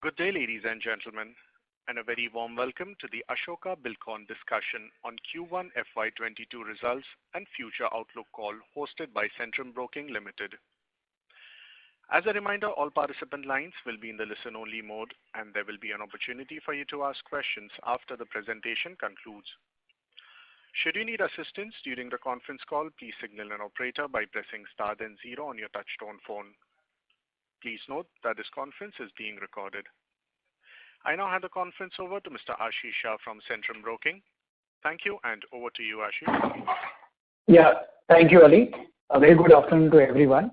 Good day, ladies and gentlemen, and a very warm welcome to the Ashoka Buildcon discussion on Q1 FY22 results and future outlook call hosted by Centrum Broking Limited. As a reminder, all participant lines will be in the listen-only mode, and there will be an opportunity for you to ask questions after the presentation concludes. Should you need assistance during the conference call, please signal an operator by pressing star then 0 on your touchtone phone. Please note that this conference is being recorded. I now hand the conference over to Mr. Ashish Shah from Centrum Broking. Thank you, and over to you, Ashish. Yeah, thank you, Ali. A very good afternoon to everyone.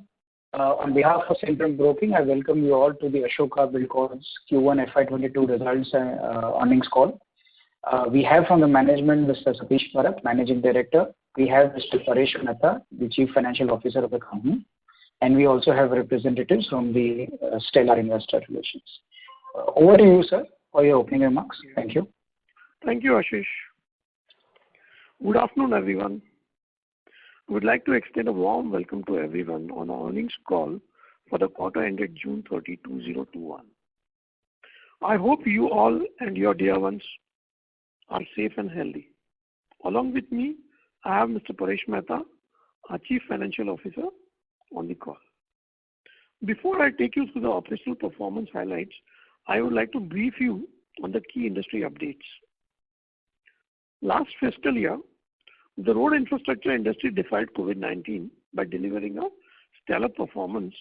On behalf of Centrum Broking, I welcome you all to the Ashoka Buildcon's Q1 FY22 results earnings call. We have from the management Mr. Satish Parakh, Managing Director. We have Mr. Paresh Mehta, the Chief Financial Officer of the company. And we also have representatives from the Stellar Investor Relations. Over to you, sir, for your opening remarks. Thank you. Thank you, Ashish. Good afternoon, everyone. I would like to extend a warm welcome to everyone on our earnings call for the quarter ended June 30, 2021. I hope you all and your dear ones are safe and healthy. Along with me, I have Mr. Paresh Mehta, our Chief Financial Officer, on the call. Before I take you through the operational performance highlights, I would like to brief you on the key industry updates. Last fiscal year, the road infrastructure industry defied COVID-19 by delivering a stellar performance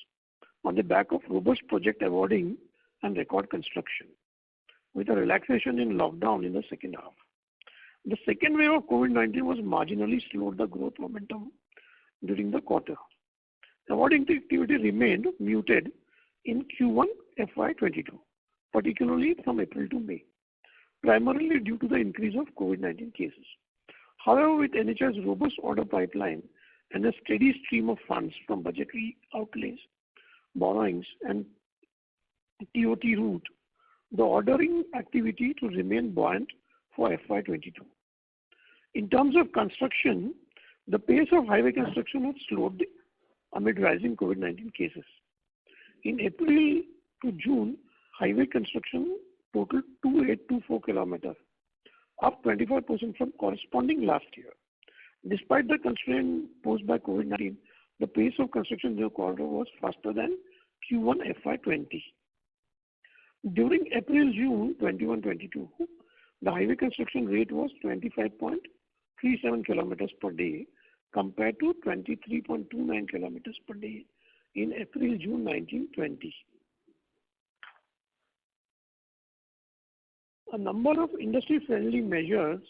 on the back of robust project awarding and record construction, with a relaxation in lockdown in the second half. The second wave of COVID-19 was marginally slowed the growth momentum during the quarter. Awarding activity remained muted in Q1 FY22, particularly from April to May, primarily due to the increase of COVID-19 cases. However, with NHI's robust order pipeline and a steady stream of funds from budgetary outlays, borrowings, and TOT route, the ordering activity to remain buoyant for FY22. In terms of construction, the pace of highway construction has slowed amid rising COVID-19 cases. In April to June, highway construction totaled 2824 kilometers, up 25% from corresponding last year. Despite the constraint posed by COVID-19, the pace of construction in the quarter was faster than Q1 FY20. During April-June 21-22, the highway construction rate was 25.37 kilometers per day compared to 23.29 kilometers per day in April-June 19-20. A number of industry-friendly measures,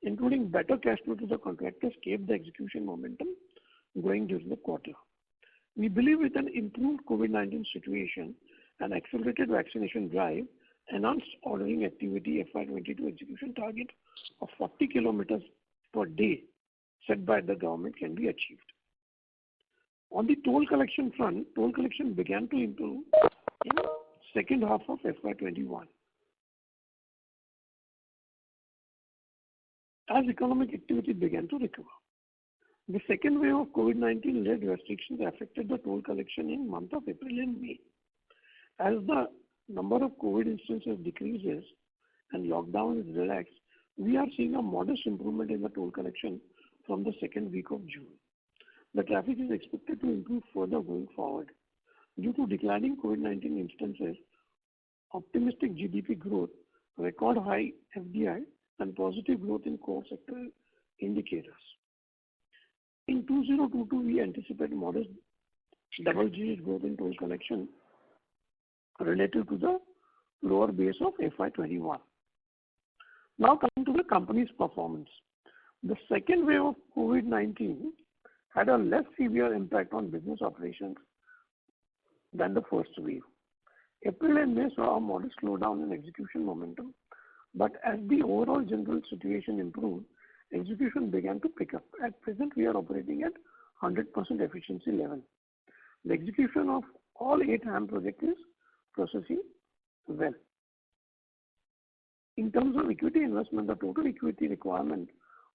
including better cash flow to the contractors, kept the execution momentum going during the quarter. We believe with an improved COVID-19 situation and accelerated vaccination drive, enhanced ordering activity FY22 execution target of 40 kilometers per day set by the government can be achieved. On the toll collection front, toll collection began to improve in the second half of FY21. As economic activity began to recover. The second wave of COVID-19-led restrictions affected the toll collection in month of April and May. As the number of COVID instances decreases and lockdown is relaxed, we are seeing a modest improvement in the toll collection from the second week of June. The traffic is expected to improve further going forward. Due to declining COVID-19 instances, optimistic GDP growth, record high FDI, and positive growth in core sector indicators. In 2022, we anticipate modest double-digit growth in toll collection relative to the lower base of FY21. Now coming to the company's performance. The second wave of COVID-19 had a less severe impact on business operations than the first wave. April and May saw a modest slowdown in execution momentum, but as the overall general situation improved, execution began to pick up. At present, we are operating at 100% efficiency level. The execution of all 8 HAM projects is processing well. In terms of equity investment, the total equity requirement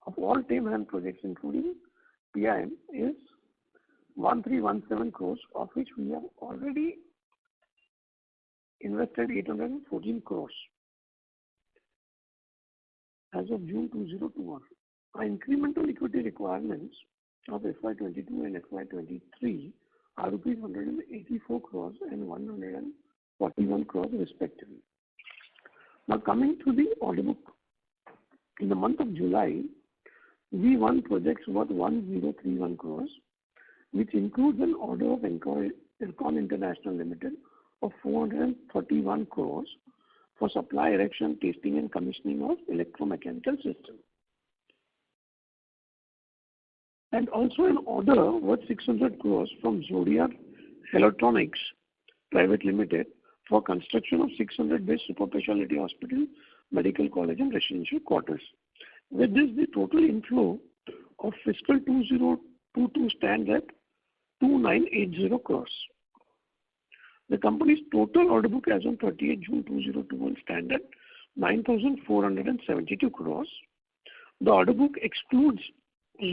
of all 10 HAM projects, including PIM, is 1317 crores, of which we have already invested 814 crores as of June 2021. Our incremental equity requirements of FY22 and FY23 are rupees 184 crores and 141 crores respectively. Now coming to the order book. In the month of July, we won projects worth 1031 crores, which includes an order of Concall International Limited of 431 crores for supply, erection, testing and commissioning of electromechanical system. And also an order worth 600 crores from Zodiac Electronics Private Limited for construction of 600-bed super specialty hospital, medical college and residential quarters. With this, the total inflow of fiscal 2022 stands at 2980 crores. The company's total order book as on 30th June 2021 stands at 9,472 crores. The order book excludes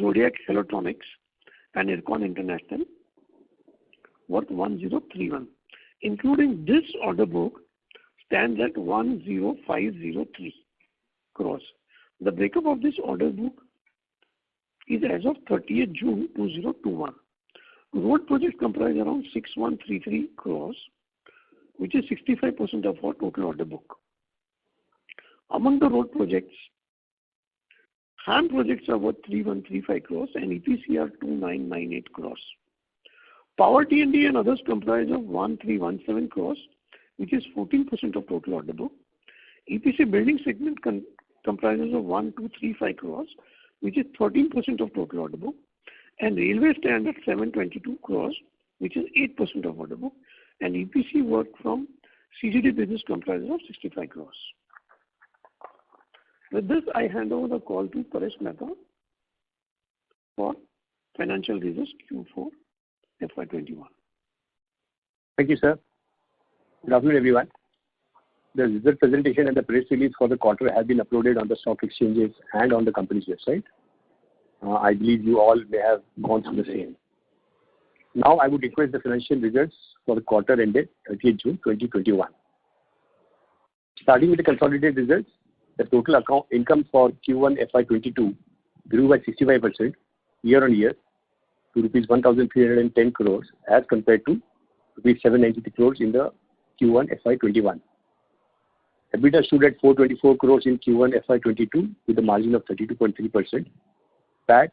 Zodiac Electronics and Ircon International worth 1031. Including this order book stands at 10503 crores. The breakup of this order book is as of 30th June 2021. Road projects comprise around 6133 crores, which is 65% of our total order book. Among the road projects, HAM projects are worth 3135 crores and EPC are 2998 crores. Power T&D and others comprise of 1317 crores, which is 14% of total order book. EPC building segment comprises of 1235 crores, which is 13% of total order book. And railway stand at 722 crores, which is 8% of order book. And EPC work from CGD business comprises of 65 crores. With this, I hand over the call to Paresh Mehta for financial results Q4 FY21. Thank you, sir. Good afternoon, everyone. The result presentation and the press release for the quarter have been uploaded on the stock exchanges and on the company's website. I believe you all may have gone through the same. Now, I would request the financial results for the quarter ended 30th June 2021. Starting with the consolidated results, the total account income for Q1 FY22 grew by 65% year-on-year to rupees 1,310 crores as compared to rupees 793 crores in the Q1 FY21. EBITDA stood at 424 crores in Q1 FY22 with a margin of 32.3%. PAT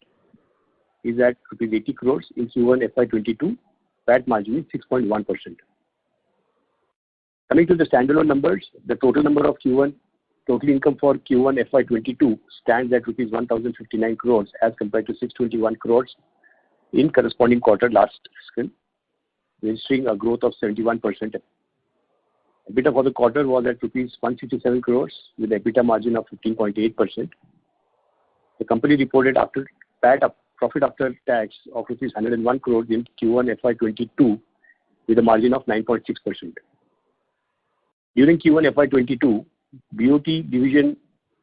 is at rupees 80 crores in Q1 FY22. PAT margin is 6.1%. Coming to the standalone numbers, the total income for Q1 FY22 stands at rupees 1,059 crores as compared to 621 crores in corresponding quarter last fiscal, registering a growth of 71%. EBITDA for the quarter was at rupees 167 crores with EBITDA margin of 15.8%. The company reported profit after tax of rupees 101 crores in Q1 FY22 with a margin of 9.6%. During Q1 FY22, BOT division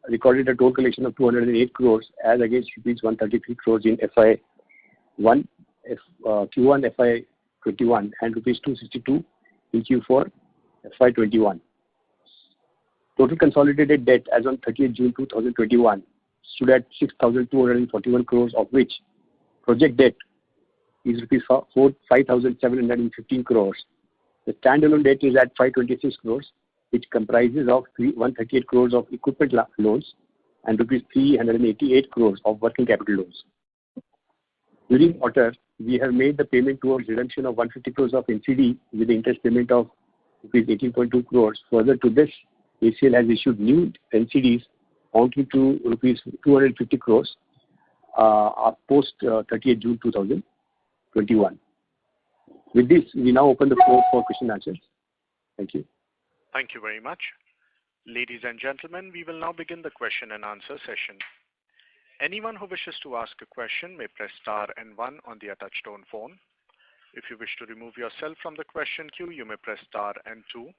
recorded a total collection of 208 crores as against rupees 133 crores in Q1 FY21 and rupees 262 in Q4 FY21. Total consolidated debt as on 30th June 2021 stood at 6,241 crores, of which project debt is rupees 5,715 crores. The standalone debt is at 526 crores, which comprises of 138 crores of equipment loans and rupees 388 crores of working capital loans. During quarter, we have made the payment towards redemption of 150 crores of NCD with the interest payment of rupees 18.2 crores. Further to this, ACL has issued new NCDs amounting to rupees 250 crores post 30th June 2021. With this, we now open the floor for question and answers. Thank you. Thank you very much. Ladies and gentlemen, we will now begin the question and answer session. Anyone who wishes to ask a question may press star and 1 on their touchtone phone. If you wish to remove yourself from the question queue, you may press star and 2.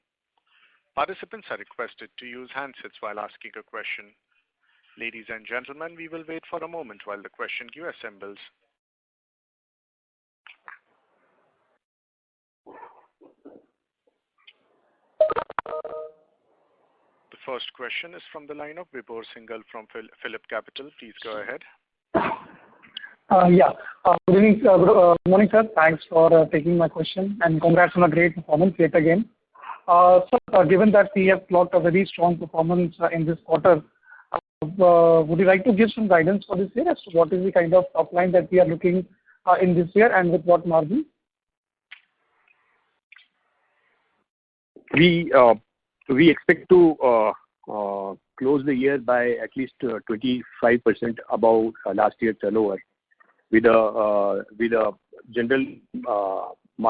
Participants are requested to use handsets while asking a question. Ladies and gentlemen, we will wait for a moment while the question queue assembles. first question is from the line of Vibhor Singhal from Phillip Capital. Please go ahead. Good evening, good morning, sir. Thanks for taking my question, and congrats on a great performance yet again. Given that we have clocked a very strong performance in this quarter, would you like to give some guidance for this year as to what is the kind of top line that we are looking in this year, and with what margin? We expect to close the year by at least 25% above last year's turnover, with a general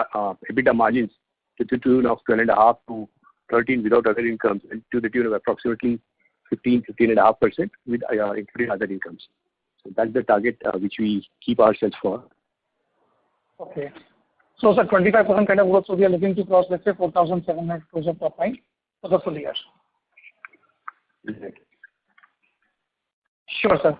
EBITDA margins to the tune of 12.5% to 13% without other incomes, and to the tune of approximately 15.5% with including other incomes. So that's the target which we keep ourselves for. Okay. So, sir, 25% kind of growth, so we are looking to cross, let's say, 4,700 crores of top line for the full year. Exactly. Sure, sir.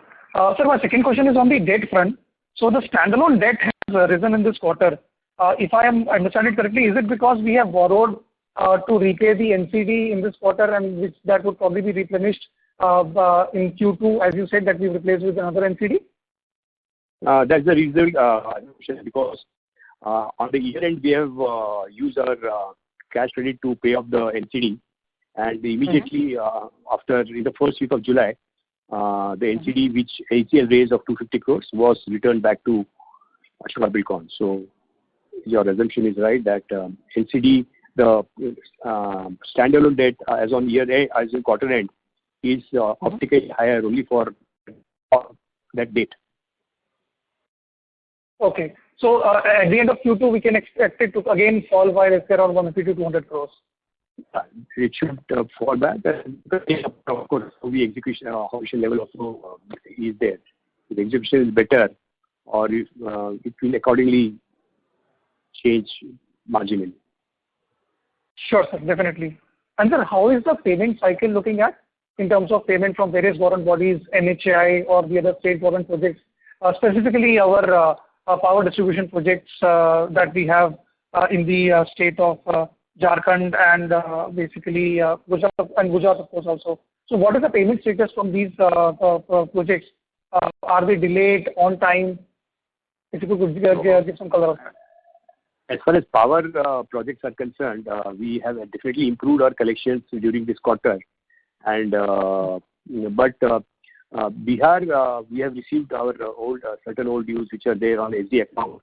Sir, my second question is on the debt front. So the standalone debt has risen in this quarter. If I am understanding correctly, is it because we have borrowed to repay the NCD in this quarter, and which that would probably be replenished in Q2, as you said, that we replaced with another NCD? That's the reason, because on the year end we have used our cash credit to pay off the NCD, and immediately after, in the first week of July, the NCD which ACL raised of 250 crores was returned back to Ashoka Buildcon. So your assumption is right that NCD, the standalone debt as on year end, as in quarter end, is optically higher only for that date. Okay. So at the end of Q2, we can expect it to again fall by, let's say, around 150 to 200 crores. It should fall back. Of course, the execution level also is there. If the execution is better, or if it will accordingly change marginally. Sure, sir, definitely. And sir, how is the payment cycle looking at in terms of payment from various government bodies, NHAI or the other state government projects, specifically our power distribution projects that we have in the state of Jharkhand and basically Gujarat, and Gujarat of course also. So what is the payment status from these projects? Are they delayed, on time? If you could give some color on that. As far as power projects are concerned, we have definitely improved our collections during this quarter, and but Bihar, we have received our certain old dues which are there on SD account.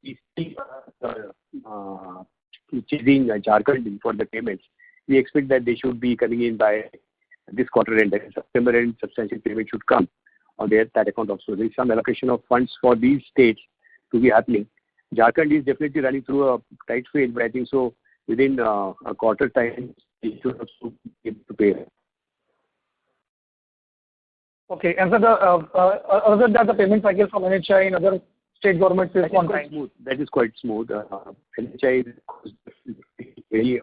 We still chasing Jharkhand for the payments. We expect that they should be coming in by this quarter end, that is September end. Substantial payment should come on that account also. There is some allocation of funds for these states to be happening. Jharkhand is definitely running through a tight phase, but I think so within a quarter time it should also be able to pay. Okay, and so other than that, the payment cycle from NHAI and other state governments is on time. That is quite smooth. NHAI is very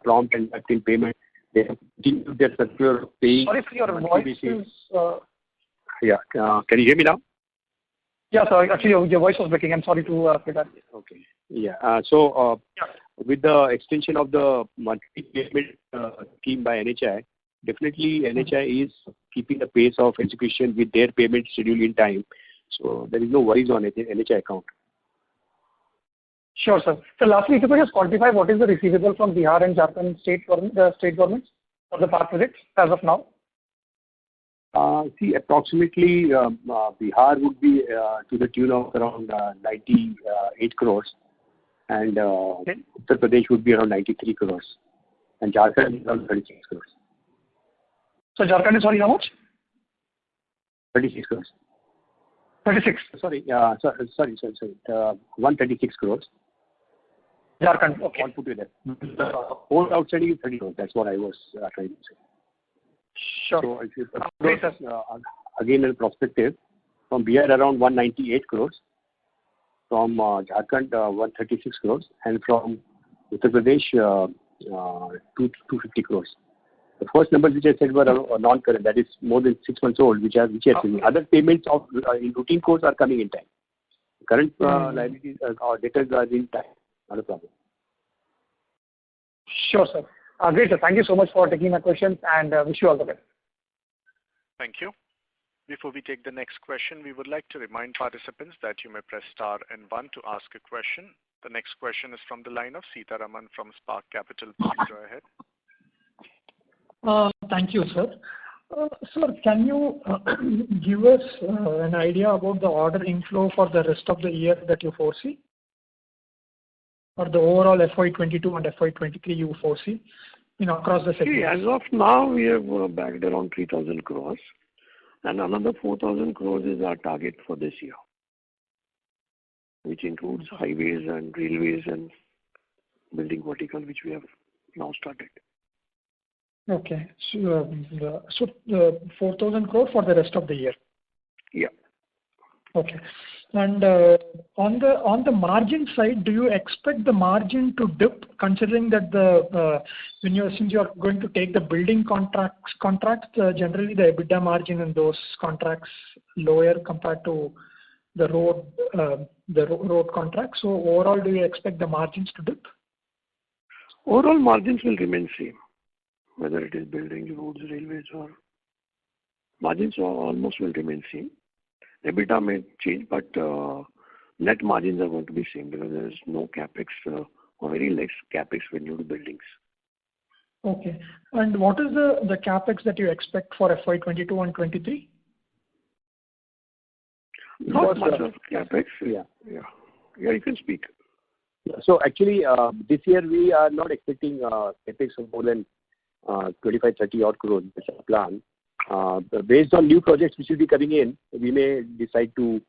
prompt and active payment. They have continued their circular of paying. Sorry for your voice is... Yeah, can you hear me now? Yeah, sorry. Actually, your voice was breaking. I'm sorry to say that. Okay. Yeah. With the extension of the monthly payment scheme by NHAI, definitely NHAI is keeping the pace of execution with their payment schedule in time. So there is no worries on NHAI account. Sure, sir. So lastly, if you could just quantify what is the receivable from Bihar and Jharkhand state governments for the power projects as of now? Approximately Bihar would be to the tune of around 98 crores, and Uttar Pradesh would be around 93 crores, and Jharkhand is around 36 crores. So Jharkhand is, sorry, how much? 36 crores. 36? Sorry, 136 crores. Jharkhand, okay. All put together. The whole outstanding is 30 crores. That's what I was trying to say. Sure. So if you again in perspective, from Bihar around 198 crores, from Jharkhand 136 crores, and from Uttar Pradesh 250 crores. The first numbers which I said were non-current, that is more than 6 months old, which are other payments of in routine course are coming in time. Current liabilities or debtors are in time, not a problem. Sure, sir. Great, sir. Thank you so much for taking my questions and wish you all the best. Thank you. Before we take the next question, we would like to remind participants that you may press star and 1 to ask a question. The next question is from the line of Sita Raman from Spark Capital. Please go ahead. Thank you, sir. Sir, can you give us an idea about the order inflow for the rest of the year that you foresee? Or the overall FY22 and FY23 you foresee across the segments? See, as of now, we have bagged around 3,000 crores. And another 4,000 crores is our target for this year, which includes highways and railways and building vertical, which we have now started. Okay. So, 4,000 crore for the rest of the year? Yeah. Okay. And on the margin side, do you expect the margin to dip, considering that since you are going to take the building contracts, generally the EBITDA margin in those contracts lower compared to the road contracts. So overall, do you expect the margins to dip? Overall margins will remain same, whether it is building, roads, railways, or margins almost will remain same. EBITDA may change, but net margins are going to be same because there is no capex or very less capex when you do buildings. Okay. And what is the capex that you expect for FY22 and 23? Not much of capex. Yeah, you can speak. So actually, this year we are not expecting capex of more than 25-30 odd crores. That's our plan. Based on new projects which will be coming in, we may decide to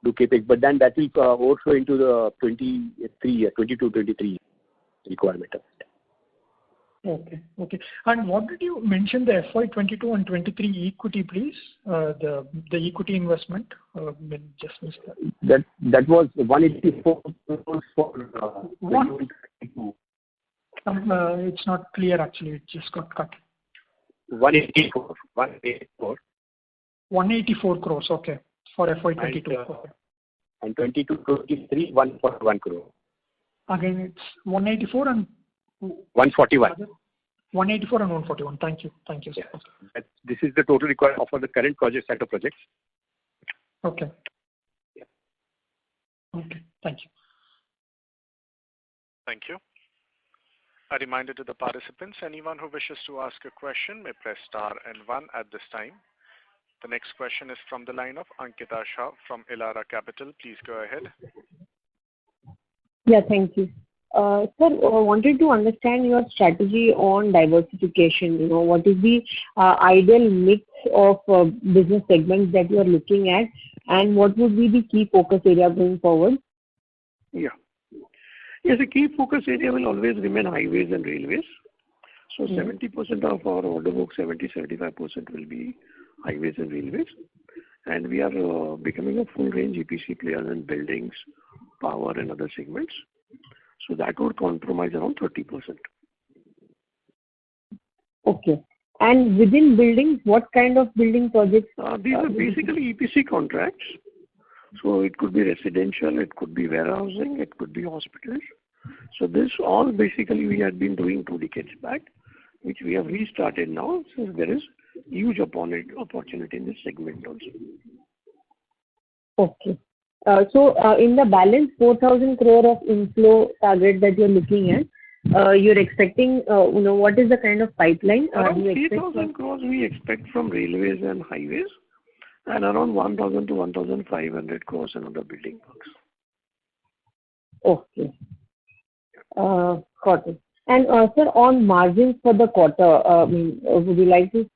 do capex, but then that will overflow into the 22-23 requirement. Okay. And what did you mention the FY22 and 23 equity, please? The equity investment. Just missed that. That was 184 crores for 2022. It's not clear actually. It just got cut. 184. 184 crores. Okay. For FY22. And 22-23, 141 crore. Again, it's 184 and 141. 184 and 141. Thank you. Sir. Yeah. This is the total required for the current set of projects. Okay. Yeah. Okay. Thank you. Thank you. A reminder to the participants, anyone who wishes to ask a question may press star and 1 at this time. The next question is from the line of Ankita Shah from Elara Capital. Please go ahead. Yeah, thank you. Sir, wanted to understand your strategy on diversification. What is the ideal mix of business segments that you are looking at, and what would be the key focus area going forward? Yeah. Yes, the key focus area will always remain highways and railways. So 70% of our order book, 70-75% will be highways and railways. And we are becoming a full range EPC player in buildings, power and other segments. So that would compromise around 30%. Okay. And within buildings, what kind of building projects? These are basically EPC contracts. So it could be residential, it could be warehousing, it could be hospitals. So this all basically we had been doing 2 decades back, which we have restarted now. So there is huge opportunity in this segment also. Okay. So in the balance 4,000 crore of inflow target that you're looking at, you're expecting, what is the kind of pipeline? Around 3,000 crores we expect from railways and highways, and around 1,000 to 1,500 crores in other building works. Okay. Got it. And sir, on margins for the quarter, would you like to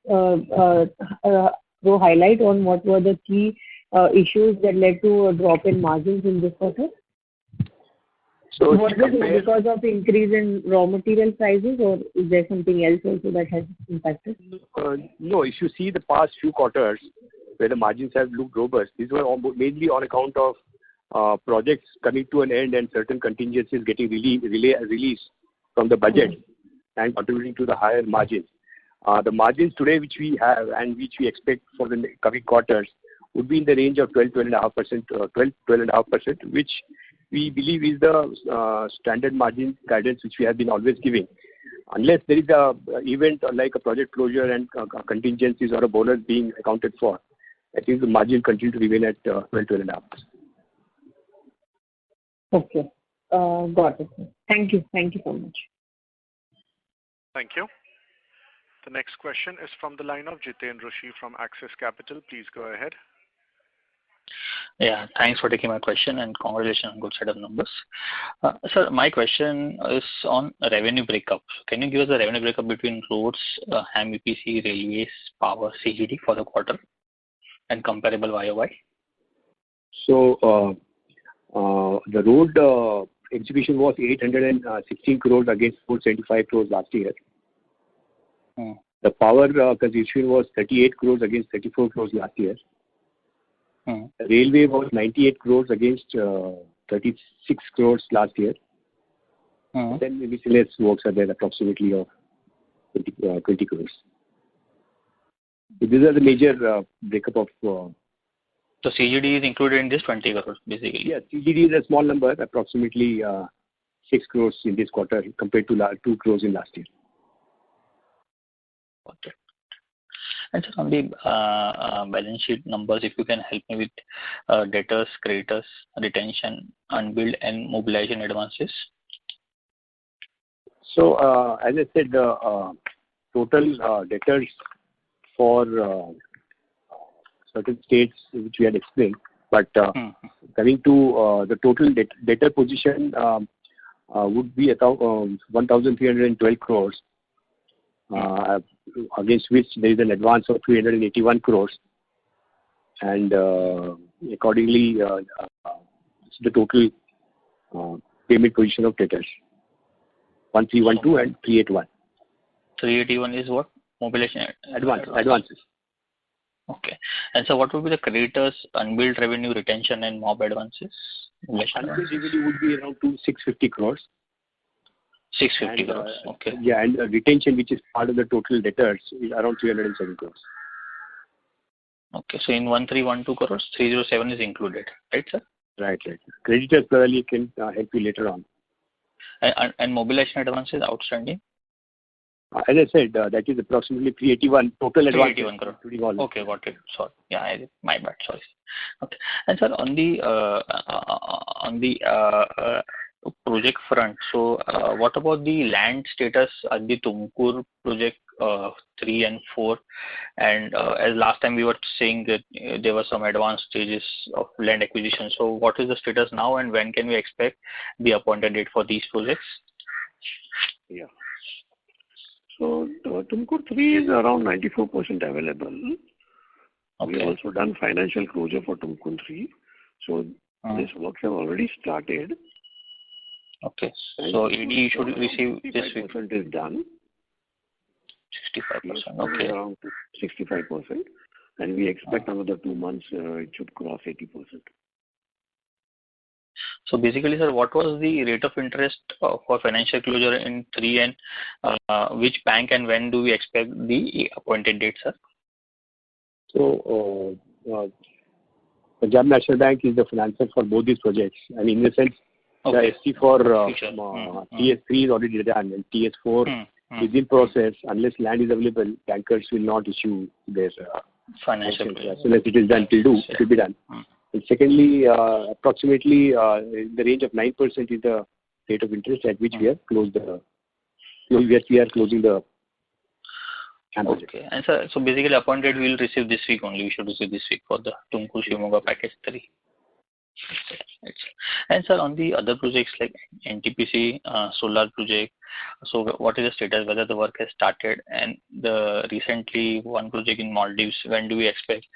throw highlight on what were the key issues that led to a drop in margins in this quarter? So was it because of increase in raw material prices, or is there something else also that has impacted? No, if you see the past few quarters where the margins have looked robust, these were mainly on account of projects coming to an end and certain contingencies getting released from the budget and contributing to the higher margins. The margins today which we have and which we expect for the coming quarters would be in the range of 12.5%, which we believe is the standard margin guidance which we have been always giving. unless there is a event like a project closure and contingencies or a bonus being accounted for, I think the margin continue to remain at 12.5%. Okay. Got it. Thank you. Thank you so much. Thank you. The next question is from the line of Jiten Rushi from Axis Capital. Please go ahead. Yeah, thanks for taking my question and congratulations on good set of numbers. Sir, my question is on revenue breakup. Can you give us a revenue breakup between roads, HAM EPC, railways, power, CGD for the quarter and comparable YOY? So the road execution was 816 crores against 475 crores last year. The power consumption was 38 crores against 34 crores last year. Railway was 98 crores against 36 crores last year. Then miscellaneous works are there approximately of 20 crores. So these are the major breakup of. So CGD is included in this 20 crores basically? Yeah, CGD is a small number, approximately 6 crores in this quarter compared to 2 crores in last year. Okay. And sir, on the balance sheet numbers, if you can help me with debtors, creditors, retention, unbilled and mobilization advances. So as I said, the total debtors for certain states which we had explained, but coming to the total debtor position would be about 1,312 crores. Against which there is an advance of 381 crores, and accordingly the total payment position of debtors 1312 and 381. 381 is what? Mobilization advances. Okay. And so what would be the creditors, unbilled revenue, retention and mob advances? Unbilled revenue would be around 650 crores. 650 crores. Okay. Yeah, and retention, which is part of the total debtors, is around 307 crores. Okay, so in 1312 crores, 307 is included, right, sir? Right. Creditors probably can help you later on. And mobilization advances outstanding? As I said, that is approximately 381 total advance. 381 crores. Okay, got it. Sorry. Yeah, my bad. Sorry. Okay. And sir, on the project front, so what about the land status at the Tumkur project 3 and 4? And as last time we were saying that there were some advanced stages of land acquisition. So what is the status now, and when can we expect the appointed date for these projects? Yeah. So Tumkur 3 is around 94% available. Okay. We have also done financial closure for Tumkur 3. So these works have already started. Okay. So ED should receive this week. 65% is done. 65%. Okay. Around 65%. And we expect another 2 months it should cross 80%. So basically, sir, what was the rate of interest for financial closure in 3 and which bank, and when do we expect the appointed date, sir? So Punjab National Bank is the financer for both these projects. I mean, in the sense, the SC for TS3 is already done, and TS4 is in process. Unless land is available, bankers will not issue their financial. As soon as it is done, it will be done. And secondly, approximately in the range of 9% is the rate of interest at which we have closing the HAM project. Okay. And so basically, appointed we will receive this week only. We should receive this week for the Tumkur Shimoga package 3. And sir, on the other projects like NTPC solar project, so what is the status, whether the work has started, and the recently one project in Maldives, when do we expect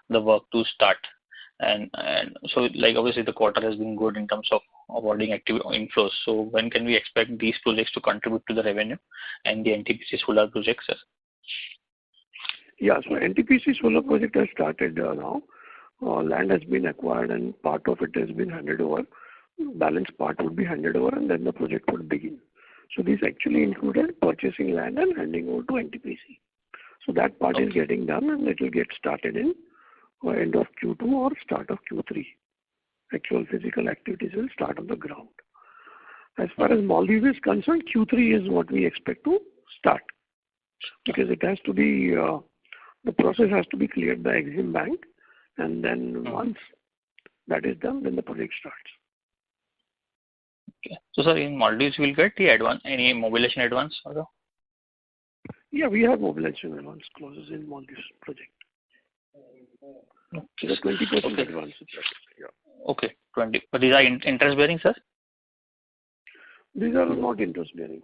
the work to start? And so like obviously the quarter has been good in terms of awarding active inflows. So when can we expect these projects to contribute to the revenue and the NTPC solar projects, sir? Yeah, so NTPC solar project has started now. Land has been acquired and part of it has been handed over. Balance part would be handed over and then the project would begin. So this actually included purchasing land and handing over to NTPC. So that part is getting done and it will get started in end of Q2 or start of Q3. Actual physical activities will start on the ground. As far as Maldives is concerned, Q3 is what we expect to start, because it has to be the process has to be cleared by Exim Bank, and then once that is done, then the project starts. Okay. So, sir, in Maldives, we'll get the advance, any mobilization advance also? Yeah, we have mobilization advance clauses in Maldives project. Okay. The 20% Okay. advance. Yeah. Okay, 20. But these are interest bearing, sir? These are not interest bearing.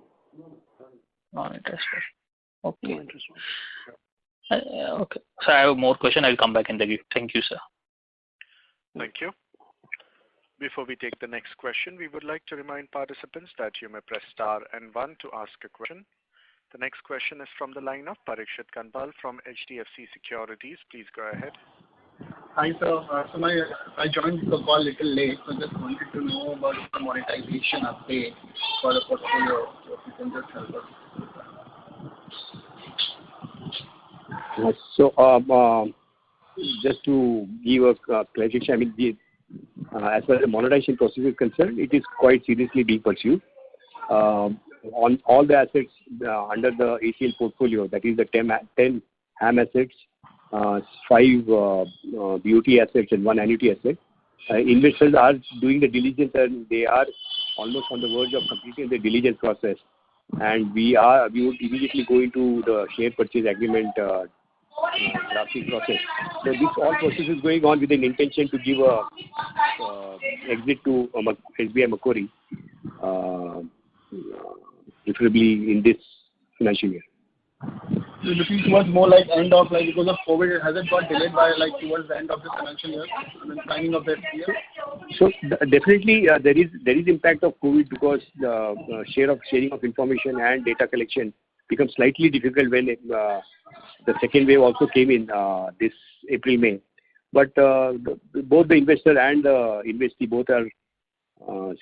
Non-interest bearing. Okay. No interest bearing. Okay. So I have more question. I'll come back in the queue. Thank you, sir. Thank you. Before we take the next question, we would like to remind participants that you may press star and 1 to ask a question. The next question is from the line of Parikshit Kandpal from HDFC Securities. Please go ahead. Hi, sir. I joined the call a little late, so just wanted to know about the monetization update for the portfolio. So if you can just help us. Just to give a clarification, I mean, as far as the monetization process is concerned, it is quite seriously being pursued. On all the assets under the ACL portfolio, that is the 10 HAM assets, 5 BOT assets and 1 annuity asset. Investors are doing the diligence, and they are almost on the verge of completing the diligence process. And we would immediately go into the share purchase agreement drafting process. So this all process is going on with an intention to give a exit to SBI Macquarie, preferably in this financial year. You're looking towards more like end of, like, because of COVID, has it got delayed by like towards the end of the financial year, I mean, signing of that year? So definitely there is impact of COVID, because the sharing of information and data collection becomes slightly difficult when the second wave also came in this April, May. But both the investor and the investee both are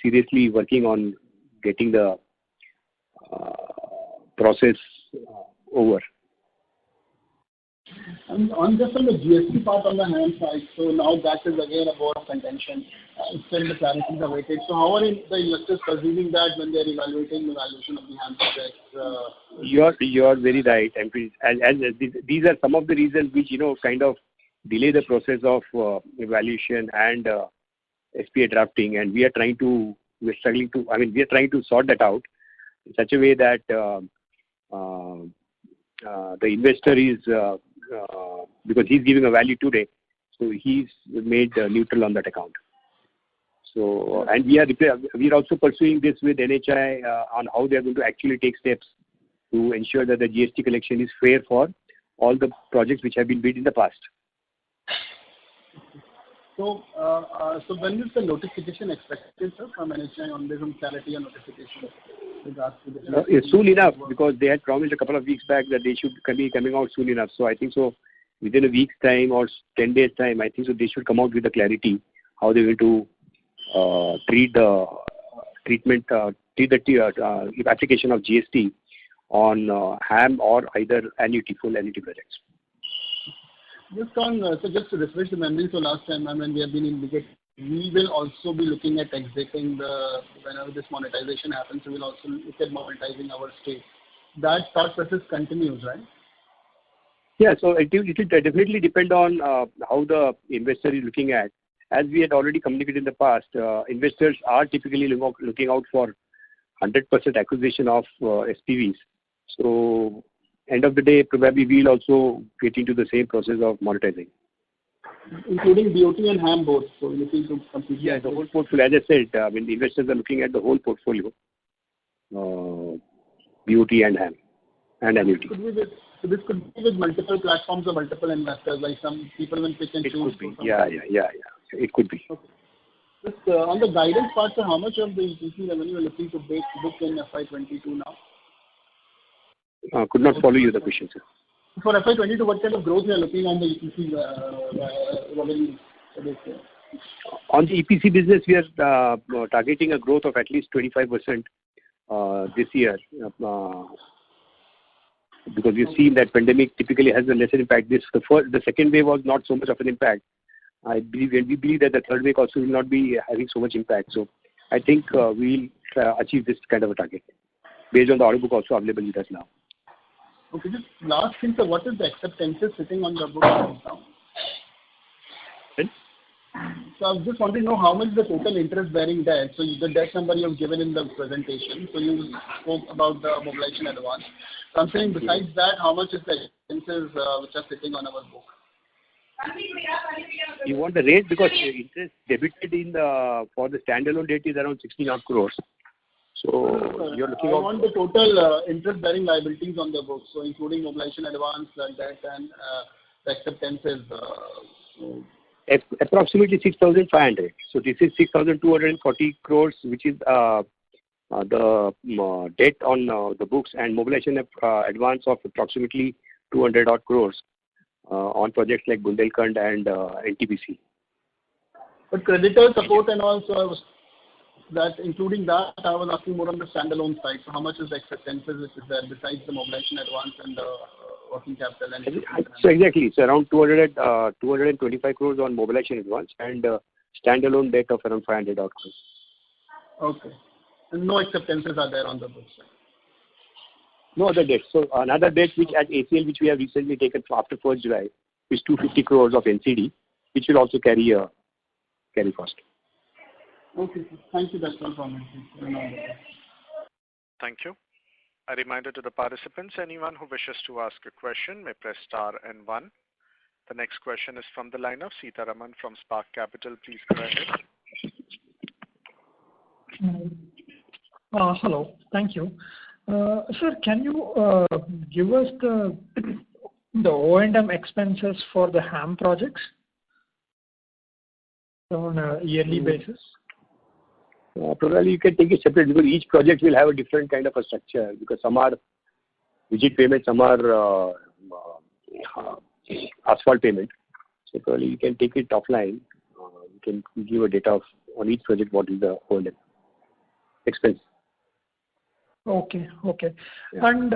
seriously working on getting the process over. And on the GST part on the HAM side, so now that is again a bone of contention. Still the clarity is awaited. So how are the investors perceiving that when they are evaluating the valuation of the HAM projects? You are very right. And these are some of the reasons which kind of delay the process of evaluation and SPA drafting. And we're trying to sort that out in such a way that the investor is, because he's giving a value today, so he's made neutral on that account. So, and we are also pursuing this with NHI on how they are going to actually take steps to ensure that the GST collection is fair for all the projects which have been bid in the past. So, when is the notification expected, sir, from NHI on this clarity and notification? Soon enough, because they had promised a couple of weeks back that they should be coming out soon enough. So I think so within a week's time or 10 days time, I think so they should come out with the clarity how they're going to treat the application of GST on HAM or either full annuity projects. Just to refresh the memory, so last time when we have been indicating, we will also be looking at exiting whenever this monetization happens, we will also look at monetizing our stake. That thought process continues, right? Yeah, so it will definitely depend on how the investor is looking at. As we had already communicated in the past, investors are typically looking out for 100% acquisition of SPVs. So end of the day, probably we will also get into the same process of monetizing. Including BOT and HAM both. So we're looking to complete. Yeah, the whole portfolio. As I said, when the investors are looking at the whole portfolio, BOT and HAM and annuity. So this could be with multiple platforms or multiple investors, like some people will pick and choose. It could be. Yeah. It could be. Okay. Just on the guidance part, so how much of the EPC revenue are looking to book in FY22 now? Could not follow you the question, sir. For FY22, what kind of growth you are looking on the EPC revenue for this year? On the EPC business, we are targeting a growth of at least 25% this year, because we've seen that pandemic typically has a lesser impact. The second wave was not so much of an impact. We believe that the third wave also will not be having so much impact. So I think we'll achieve this kind of a target based on the order book also available with us now. Okay, just last thing, sir, what is the acceptances sitting on the book right now? So I just want to know how much the total interest-bearing debt. So the debt number you have given in the presentation. So you spoke about the mobilization advance. So I'm saying besides that, how much is the expenses which are sitting on our book? You want the rate because interest debited in the for the standalone debt is around 16 odd crores. So you're looking I want the total interest-bearing liabilities on the book. So including mobilization advance, debt, and the acceptances. Approximately 6,500. So this is 6,240 crores, which is the debt on the books, and mobilization advance of approximately 200 odd crores on projects like Bundelkhand and NTPC. But creditor support and also that including that, I was asking more on the standalone side. So how much is the acceptances which is there besides the mobilization advance and the working capital? And so exactly, it's around 225 crores on mobilization advance and standalone debt of around 500 odd crores. Okay. And no acceptances are there on the books. No other debt. So another debt which at ACL which we have recently taken after 1st July is 250 crores of NCD, which will also carry cost. Okay, sir. Thank you. That's all from me. Thank you. A reminder to the participants, anyone who wishes to ask a question may press star and 1. The next question is from the line of Sita Raman from Spark Capital. Please go ahead. Hello. Thank you. Sir, can you give us the O&M expenses for the HAM projects on a yearly basis? Probably you can take it separate because each project will have a different kind of a structure because some are rigid payment, some are asphalt payment. So probably you can take it offline. You can give a data on each project what is the O&M expense. Okay. Okay. Yeah. And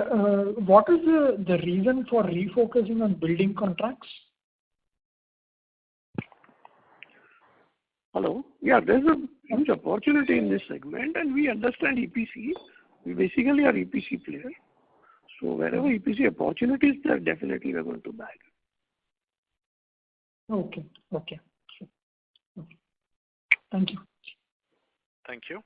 what is the reason for refocusing on building contracts? Hello. Yeah, there's a huge opportunity in this segment, and we understand EPC. We basically are EPC player. So wherever EPC opportunities, there definitely we're going to bag. Okay. Okay. Sure. Okay. Thank you. Thank you.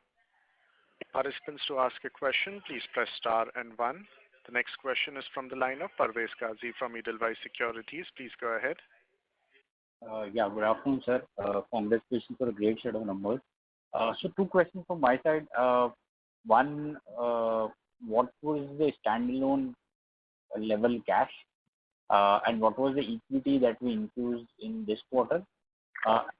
Participants, to ask a question, please press star and 1. The next question is from the line of Parvez Qazi from Edelweiss Securities. Please go ahead. Yeah, good afternoon, sir. Congratulations for a great set of numbers. So 2 questions from my side. One, what was the standalone level cash, and what was the equity that we infused in this quarter?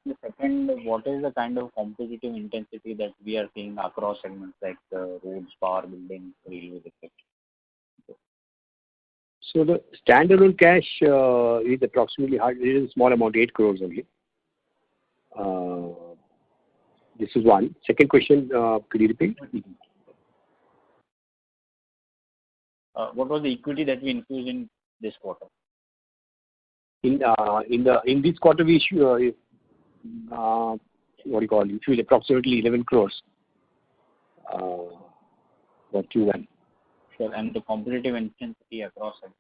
The second, what is the kind of competitive intensity that we are seeing across segments like roads, power, buildings, railways, etc.? So the standalone cash is approximately it is a small amount, 8 crores only. This is one. Second question, could you repeat? What was the equity that we infused in this quarter? In this quarter we issue issue approximately 11 crores for Q1. Sure. And the competitive intensity across it?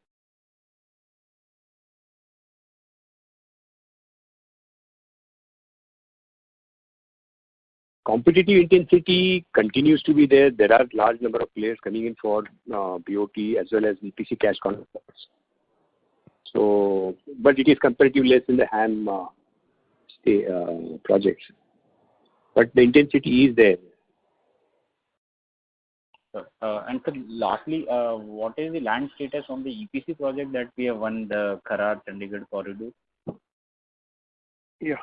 Competitive intensity continues to be there. There are large number of players coming in for BOT as well as EPC cash contracts. So, but it is comparatively less in the HAM projects. But the intensity is there. And so lastly, what is the land status on the EPC project that we have won, the Kharar Chandigarh corridor? Yeah.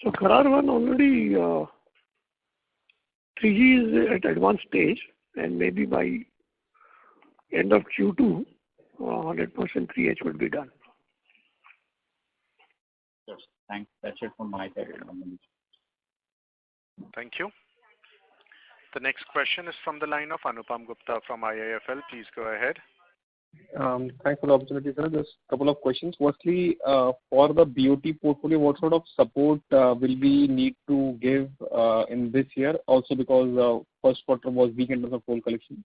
So Kharar one already 3G is at advanced stage, and maybe by end of Q2, 100% 3H will be done. Yes. Thanks. That's it from my side. Thank you. The next question is from the line of Anupam Gupta from IIFL. Please go ahead. Thanks for the opportunity, sir. Just a couple of questions. Firstly, for the BOT portfolio, what sort of support will we need to give in this year? Also because first quarter was weak in terms of coal collection.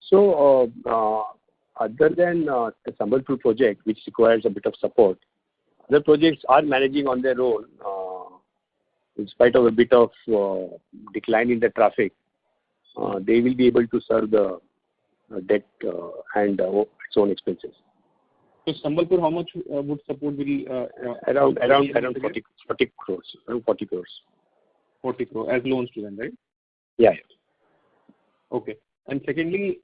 So, other than the Sambalpur project, which requires a bit of support, other projects are managing on their own in spite of a bit of decline in the traffic. They will be able to serve the debt and its own expenses. So Sambalpur, how much would support will around 40 crores. Around 40 crores. 40 crores as loans to them, right? Yeah. Okay. And secondly,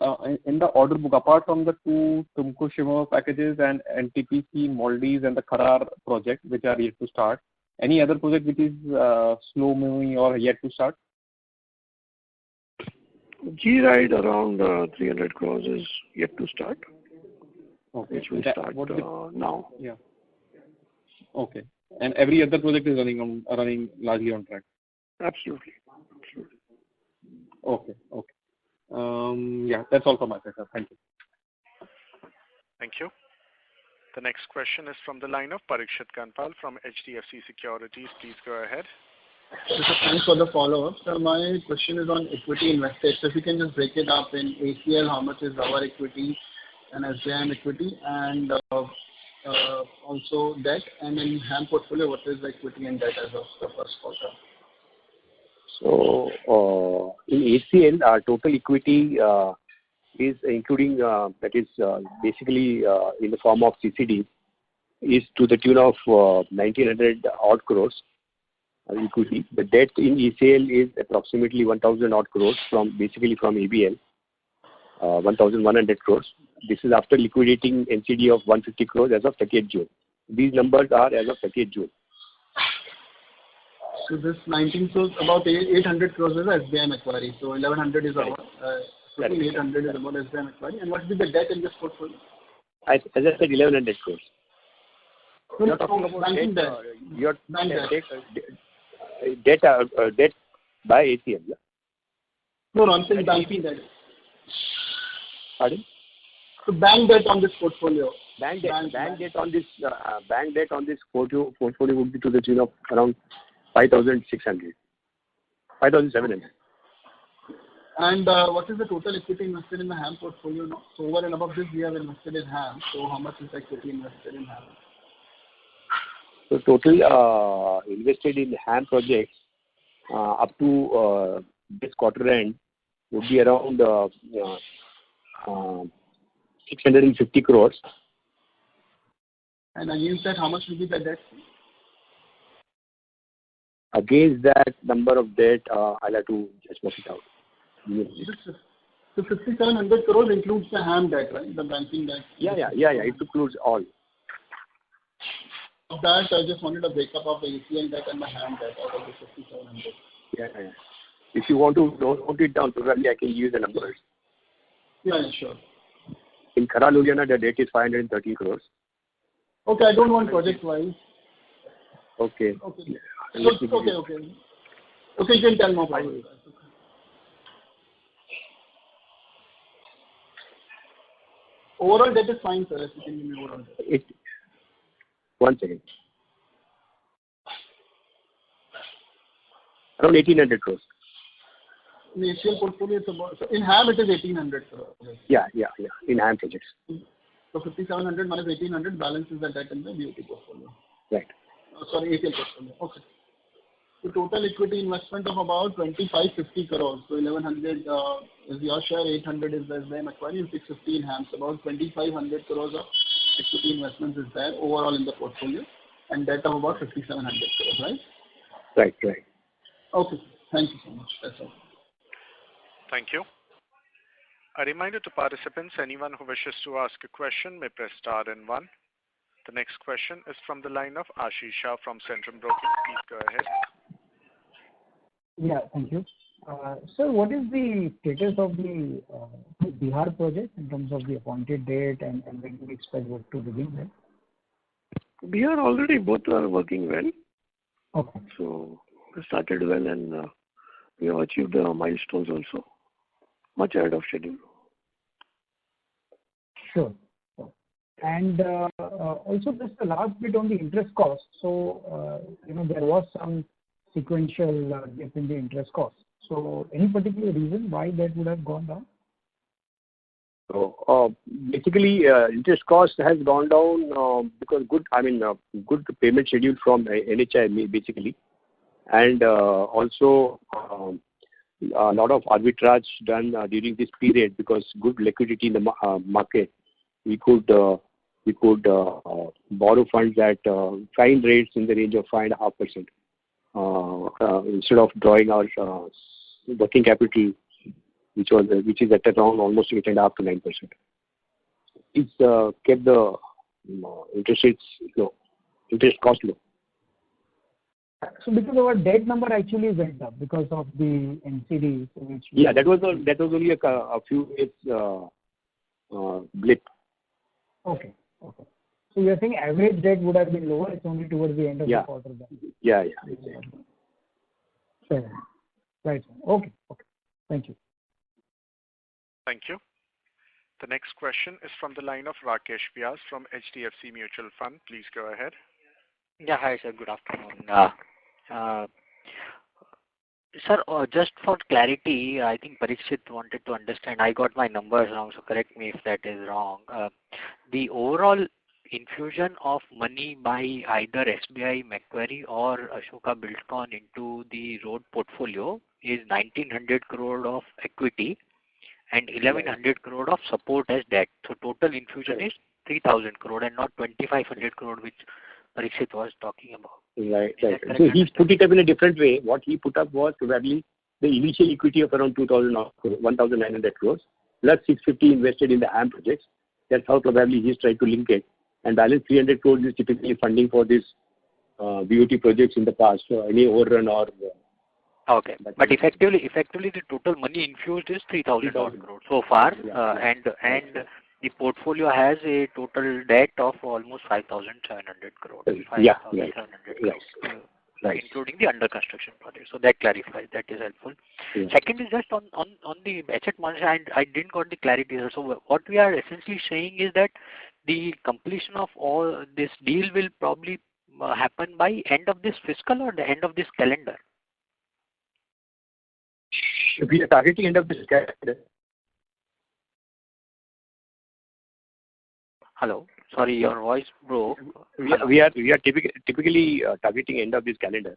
in the order book, apart from the two Tumkur Shimoga packages and NTPC, Maldives and the Kharar project, which are yet to start, any other project which is slow moving or yet to start? G-Ride around 300 crores is yet to start. Okay. Which will start now. Yeah. Okay. And every other project is running largely on track. Absolutely. Okay. Yeah, that's all from my side, sir. Thank you. Thank you. The next question is from the line of Parikshit Kanpal from HDFC Securities. Please go ahead. Thanks for the follow-up. So my question is on equity invested. So if you can just break it up in ACL, how much is our equity and SJM equity, and also debt, and in HAM portfolio, what is the equity and debt as of the first quarter? So in ACL, our total equity is including that is basically in the form of CCD is to the tune of 1900 odd crores equity. The debt in ACL is approximately 1000 odd crores from ABL, 1100 crores. This is after liquidating NCD of 150 crores as of 30th June. These numbers are as of 30th June. So this 19, so about 800 crores is SBI Macquarie. So 1100 is our, 800 is about SBI Macquarie. And what will be the debt in this portfolio? As I said, 1100 crores. You're talking about debt by ACL. Yeah? No, I'm saying banking debt. Pardon? So bank debt on this portfolio. Bank debt on this portfolio would be to the tune of around 5,700. And what is the total equity invested in the HAM portfolio now? So over and above this, we have invested in HAM. So how much is equity invested in HAM? So total invested in HAM projects up to this quarter end would be around 650 crores. And against that, how much will be the debt? Against that number of debt, I'll have to just work it out. So 5,700 crores includes the HAM debt, right? The banking debt. Yeah. It includes all. Of that, I just wanted a breakup of the ACL debt and the HAM debt out of the 5,700. Yeah. If you want to note it down, probably I can use the numbers. Yeah, sure. In Kharar, Ludhiana, the debt is 530 crores. Okay, I don't want project-wise. Okay. Okay, you can tell more about it. Overall debt is fine, sir. If you can give me overall debt. One second. Around 1,800 crores. In the ACL portfolio, it's about, so in HAM it is 1,800 crores. Yeah. In HAM projects. So 5,700 minus 1,800 balance is the debt in the BOT portfolio. Right. Sorry, ACL portfolio. Okay. So total equity investment of about 2550 crores. So 1,100 is your share, 800 is the SBI Macquarie, and 650 in HAM. So about 2,500 crores of equity investments is there overall in the portfolio, and debt of about 5,700 crores, right? Right. Okay. Thank you so much. That's all. Thank you. A reminder to participants, anyone who wishes to ask a question may press star and 1. The next question is from the line of Ashish Shah from Centrum Broking. Please go ahead. Yeah, thank you. Sir, what is the status of the Bihar project in terms of the appointed date and when do we expect work to begin there? Bihar already both are working well. Okay. So we started well and we have achieved the milestones also, much ahead of schedule. Sure. And also just the last bit on the interest cost. So, there was some sequential dip in the interest cost. So any particular reason why that would have gone down? So basically, interest cost has gone down because good payment schedule from NHI basically, and also a lot of arbitrage done during this period because good liquidity in the market. We could borrow funds at fine rates in the range of 5.5% instead of drawing our working capital, which is at around almost 8.5 to 9%. It's kept the interest rates low, interest cost low. So because our debt number actually went up because of the NCD, which that was only a few days blip. Okay. So you're saying average debt would have been lower. It's only towards the end of the quarter. Yeah, exactly. Fair. Right. Okay. Thank you. Thank you. The next question is from the line of Rakesh Vyas from HDFC Mutual Fund. Please go ahead. Yeah, hi sir. Good afternoon. Sir, just for clarity, I think Parikshit wanted to understand. I got my numbers wrong, so correct me if that is wrong. The overall infusion of money by either SBI, Macquarie, or Ashoka Buildcon into the road portfolio is 1900 crore of equity and 1100 crore of support as debt. So total infusion is 3000 crore and not 2500 crore, which Parikshit was talking about. Right. So he put it up in a different way. What he put up was probably the initial equity of around 1,900 crores plus 650 invested in the HAM projects. That's how probably he's tried to link it. And balance 300 crores is typically funding for this BOT projects in the past, any overrun or. Okay, but effectively the total money infused is 3,000 crores so far, and the portfolio has a total debt of almost 5,700 crores. 5,700 crores, including the under construction project. So that clarifies. That is helpful. Yeah. Second is just on the asset management. I didn't got the clarity. So what we are essentially saying is that the completion of all this deal will probably happen by end of this fiscal or the end of this calendar. We are targeting end of this calendar. Hello, sorry, your voice broke. We are typically targeting end of this calendar.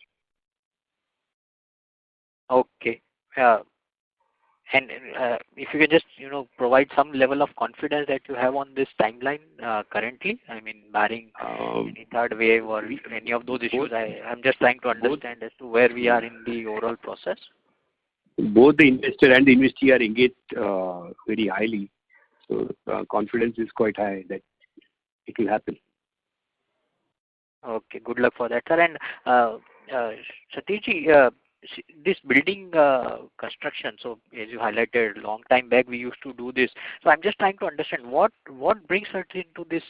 Okay, and if you can just provide some level of confidence that you have on this timeline currently. I mean, barring any third wave or any of those issues. I'm just trying to understand as to where we are in the overall process. Both the investor and the investee are engaged very highly, so confidence is quite high that it will happen. Okay, good luck for that, sir. And Satishji, this building construction. So as you highlighted, long time back we used to do this. So I'm just trying to understand what brings us into this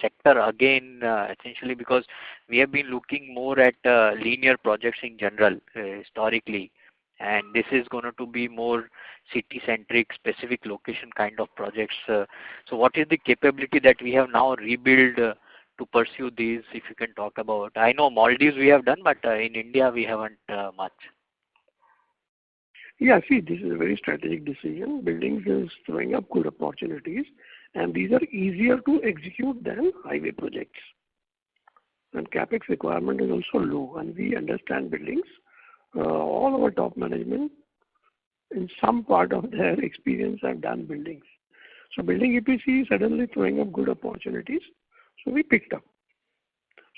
sector again, essentially, because we have been looking more at linear projects in general historically. And this is going to be more city-centric, specific location kind of projects. So what is the capability that we have now rebuilt to pursue these, if you can talk about? I know Maldives we have done, but in India we haven't much. Yeah, see, this is a very strategic decision. Buildings is throwing up good opportunities, and these are easier to execute than highway projects. And capex requirement is also low, and we understand buildings. All our top management, in some part of their experience, have done buildings. So building EPC is suddenly throwing up good opportunities. So we picked up.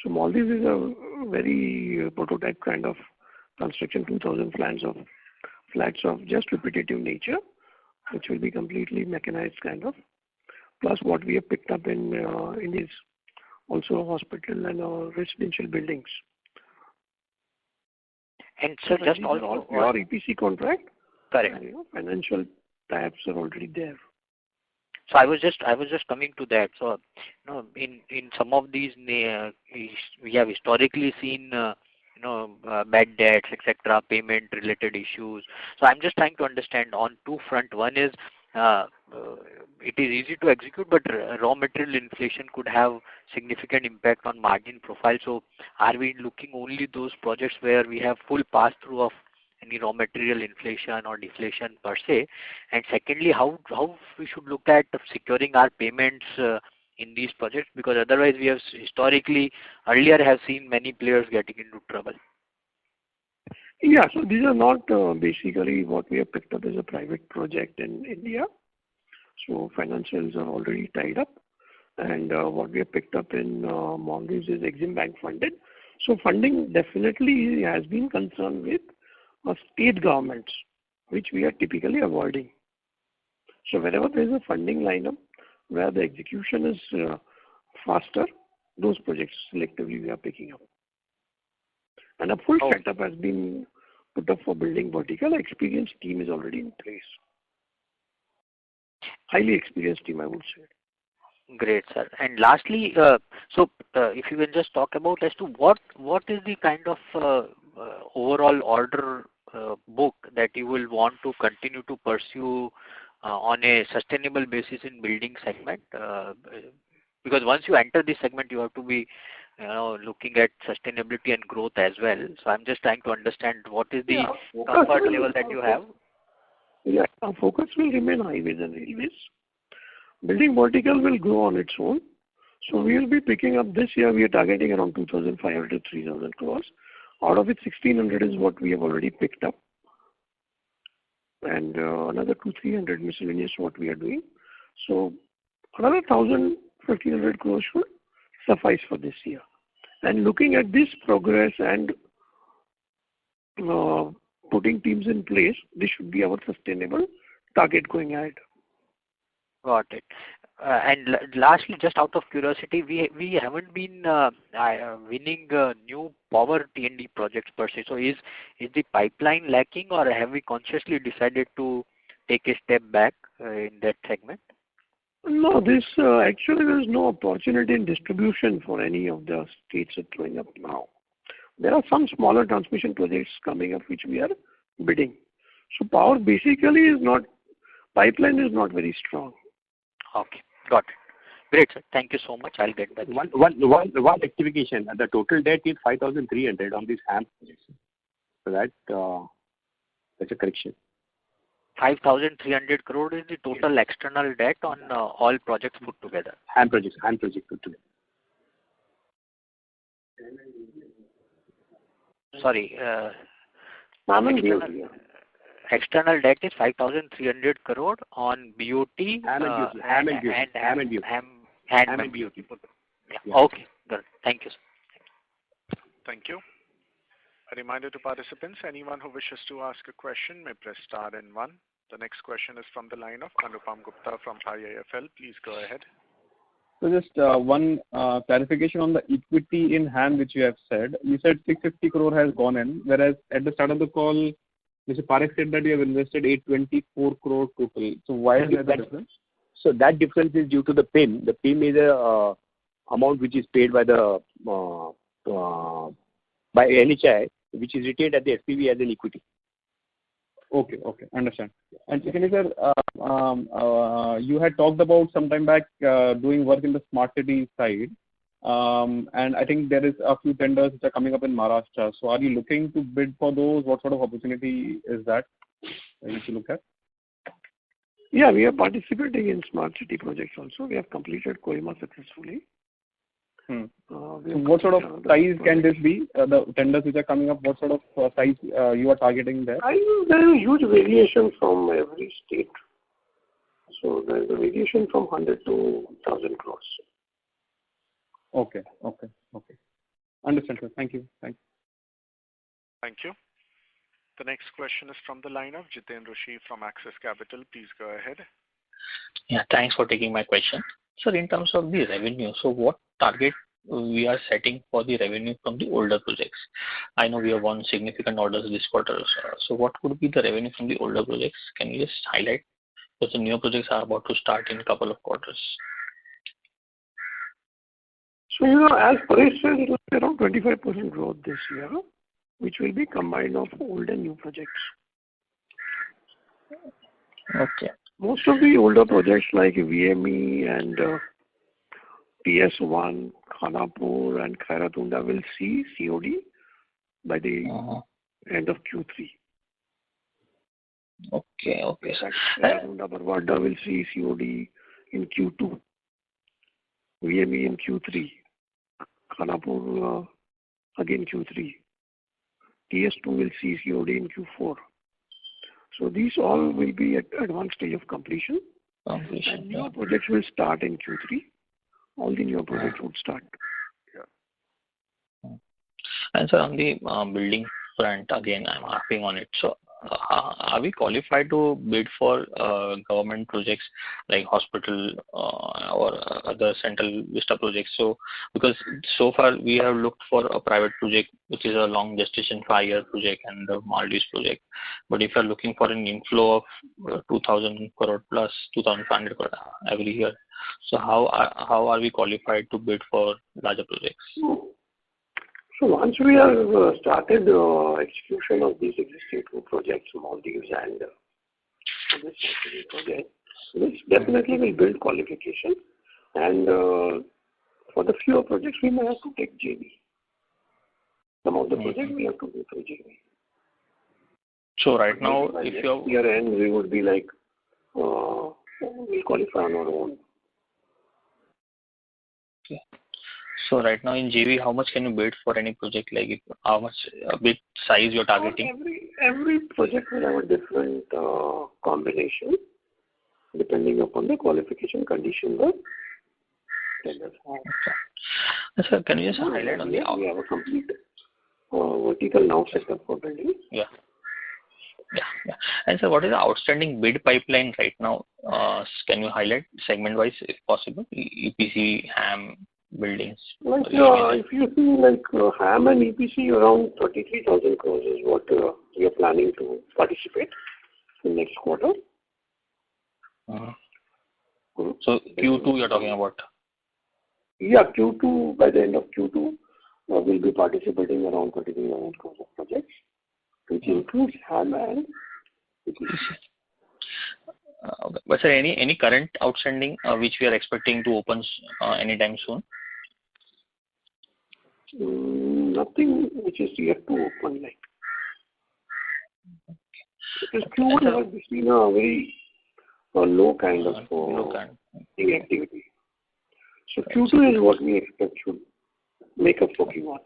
So Maldives is a very prototype kind of construction, 2,000 flats of just repetitive nature, which will be completely mechanized kind of. Plus what we have picked up in is also hospital and residential buildings. And so just also your EPC contract, correct. Financial tabs are already there. So I was just coming to that. So in some of these we have historically seen bad debts, etc., payment related issues. So I'm just trying to understand on two front. One is it is easy to execute, but raw material inflation could have significant impact on margin profile. So are we looking only those projects where we have full pass-through of any raw material inflation or deflation per se? And secondly, how we should look at securing our payments in these projects, because otherwise we have historically earlier have seen many players getting into trouble. Yeah, so these are not basically what we have picked up as a private project in India. So financials are already tied up, and what we have picked up in Maldives is Exim Bank funded. So funding definitely has been concerned with state governments, which we are typically avoiding. So wherever there is a funding lineup where the execution is faster, those projects selectively we are picking up. And a full setup has been put up for building vertical. Experienced team is already in place. Highly experienced team, I would say. Great, sir. And lastly, if you can just talk about as to what is the kind of overall order book that you will want to continue to pursue on a sustainable basis in building segment, because once you enter this segment, you have to be looking at sustainability and growth as well. So I'm just trying to understand what is the comfort level that you have. Yeah, our focus will remain highways and railways. Building vertical will grow on its own. So we will be picking up this year. We are targeting around 2,500 to 3,000 crores. Out of it, 1,600 is what we have already picked up, and another 200-300 miscellaneous what we are doing. So another 1,000-1,500 crores should suffice for this year. And looking at this progress and putting teams in place, this should be our sustainable target going ahead. Got it. And lastly, just out of curiosity, we haven't been winning new power T&D projects per se. So is the pipeline lacking, or have we consciously decided to take a step back in that segment? No, this actually there is no opportunity in distribution for any of the states that are going up now. There are some smaller transmission projects coming up which we are bidding. So power basically is not, pipeline is not very strong. Okay, got it. Great, sir. Thank you so much. I'll get back. One rectification. The total debt is 5,300 on this HAM project. So that's a correction. 5,300 crore is the total external debt on all projects put together. HAM project put together. Sorry. External debt is 5,300 crore on BOT and BOT. Yeah. Okay, good. Thank you, sir. Thank you. A reminder to participants, anyone who wishes to ask a question may press star and one. The next question is from the line of Anupam Gupta from IIFL. Please go ahead. So just one clarification on the equity in HAM which you have said. You said 650 crore has gone in, whereas at the start of the call, Mr. Parekh said that you have invested 824 crore total. So why is that the difference? So that difference is due to the PIM. The PIM is a amount which is paid by the by NHI, which is retained at the SPV as an equity. Okay, understand. And secondly, sir, you had talked about some time back doing work in the smart city side, and I think there is a few tenders which are coming up in Maharashtra. So are you looking to bid for those? What sort of opportunity is that you should look at? Yeah, we are participating in smart city projects also. We have completed Kohima successfully. So what sort of size can this be? The tenders which are coming up, what sort of size you are targeting there? There is a huge variation from every state. So there is a variation from 100 to 1,000 crores. Okay. Understand, sir. Thank you. Thank you. The next question is from the line of Jiten Rushi from Axis Capital. Please go ahead. Yeah, thanks for taking my question. Sir, in terms of the revenue, so what target we are setting for the revenue from the older projects? I know we have won significant orders this quarter. So what would be the revenue from the older projects? Can you just highlight? Because the new projects are about to start in a couple of quarters. So, as Paresh said, it will be around 25% growth this year, which will be combined of old and new projects. Okay. Most of the older projects like VME and PS1, Khanapur and Khairatunda will see COD by the end of Q3. Okay. Khairatunda Barwada will see COD in Q2. VME in Q3. Khanapur again Q3. TS2 will see COD in Q4. So these all will be at advanced stage of completion. And new projects will start in Q3. All the new projects would start. Yeah. And sir, on the building front, again, I'm harping on it. So, are we qualified to bid for government projects like hospital or other central vista projects? So, because so far we have looked for a private project, which is a long gestation 5-year project and the Maldives project. But if you are looking for an inflow of 2,000 crore plus 2,500 crore every year, so how are we qualified to bid for larger projects? So once we have started execution of these existing two projects, Maldives and this project, which definitely will build qualification. And for the fewer projects, we may have to take JV. Some of the projects we have to do through JV. So right now, if you're year end, we would be like we'll qualify on our own. Okay. So right now in JV, how much can you bid for any project? Like how much bid size you're targeting? Every project will have a different combination depending upon the qualification condition the tenders have. Sir, can you just highlight on the we have a complete vertical now set up for building. Yeah. And sir, what is the outstanding bid pipeline right now? Can you highlight segment wise if possible? EPC, HAM, buildings. Like if you see like HAM and EPC, around 33,000 crores is what we are planning to participate in next quarter. So Q2 you're talking about? Yeah, Q2, by the end of Q2, we'll be participating around 33,000 crores of projects, which includes HAM and EPC. But sir, any current outstanding which we are expecting to open anytime soon? Nothing which is yet to open like. Because Q1 has been a very low kind of activity. So Q2 is what we expect should make up for Q1.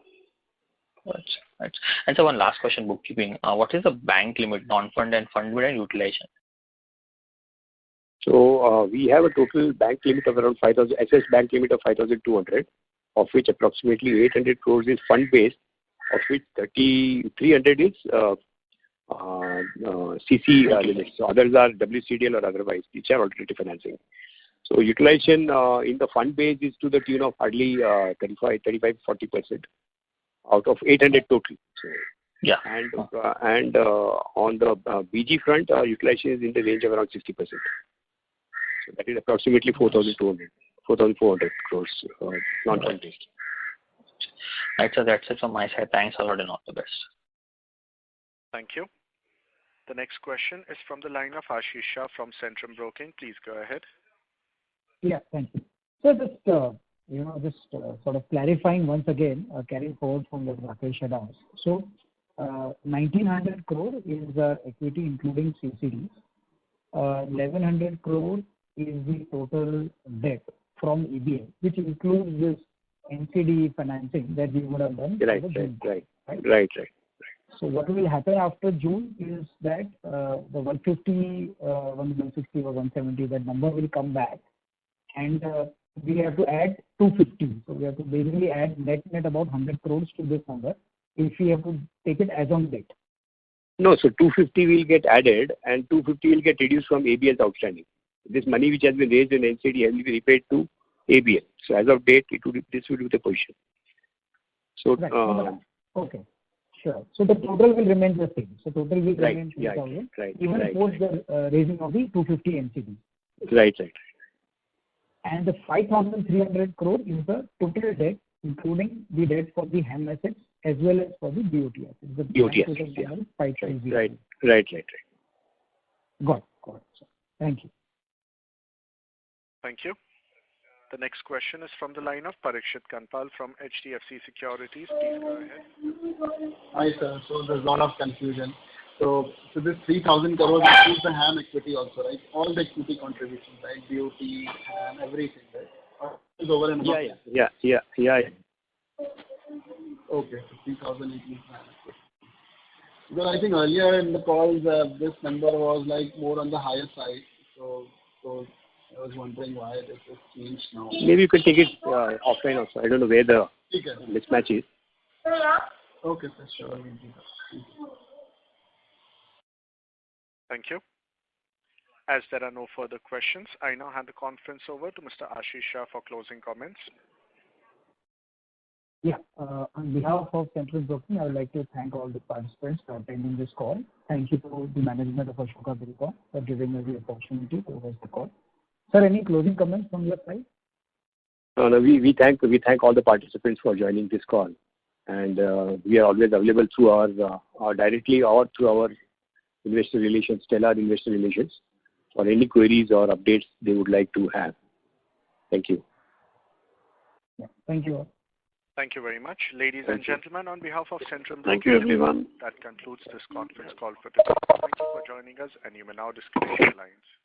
Right. And so one last question, bookkeeping. What is the bank limit, non-fund and fund limit and utilization? So we have a total bank limit of around 5,000, SS bank limit of 5,200, of which approximately 800 crores is fund based, of which 3,300 is CC limits. So others are WCDL or otherwise, which are alternative financing. So utilization in the fund base is to the tune of hardly 35-40% out of 800 total. So, yeah. And on the BG front, utilization is in the range of around 60%. So that is approximately 4,400 crores non-fund based. Right, so that's it from my side. Thanks a lot and all the best. Thank you. The next question is from the line of Ashish Shah from Centrum Broking. Please go ahead. Yeah, thank you. So just sort of clarifying once again, carrying forward from what Rakesh had asked. So 1,900 crore is the equity including CCDs. 1,100 crore is the total debt from EBL, which includes this NCD financing that we would have done. Right. So what will happen after June is that the 150, 160 or 170, that number will come back, and we have to add 250. So we have to basically add net about 100 crores to this number if we have to take it as on date. No, so 250 will get added and 250 will get reduced from ABL's outstanding. This money which has been raised in NCD will be repaid to ABL. So as of date, this will be the position. So right. Okay, sure. So the total will remain the same. So total will remain 3,000, even post the raising of the 250 NCD. Right. And the 5,300 crore is the total debt, including the debt for the HAM assets as well as for the BOT assets. The BOT assets, yeah. 530. Right. Got it. Sir. Thank you. Thank you. The next question is from the line of Parikshit Kandpal from HDFC Securities. Please go ahead. Hi, sir. So there's a lot of confusion. So this 3,000 crores includes the HAM equity also, right? All the equity contributions, right? BOT, HAM, everything, right? Or is over and above? Yeah. Okay, so 3,000 includes HAM equity. Because I think earlier in the calls, this number was like more on the higher side. So I was wondering why this has changed now. Maybe you could take it offline also. I don't know where the mismatch is. Okay, sir. Sure. We'll do that. Thank you. Thank you. As there are no further questions, I now hand the conference over to Mr. Ashish Shah for closing comments. Yeah. On behalf of Central Broking, I would like to thank all the participants for attending this call. Thank you to the management of Ashoka Buildcon for giving us the opportunity to host the call. Sir, any closing comments from your side? No, we thank all the participants for joining this call, and we are always available through our directly or through our investor relations, Stellar Investor Relations, for any queries or updates they would like to have. Thank you. Yeah. Thank you all. Thank you very much. Ladies and gentlemen, on behalf of Central Thank you, everyone. That concludes this conference call for today. Thank you for joining us, and you may now disconnect your lines.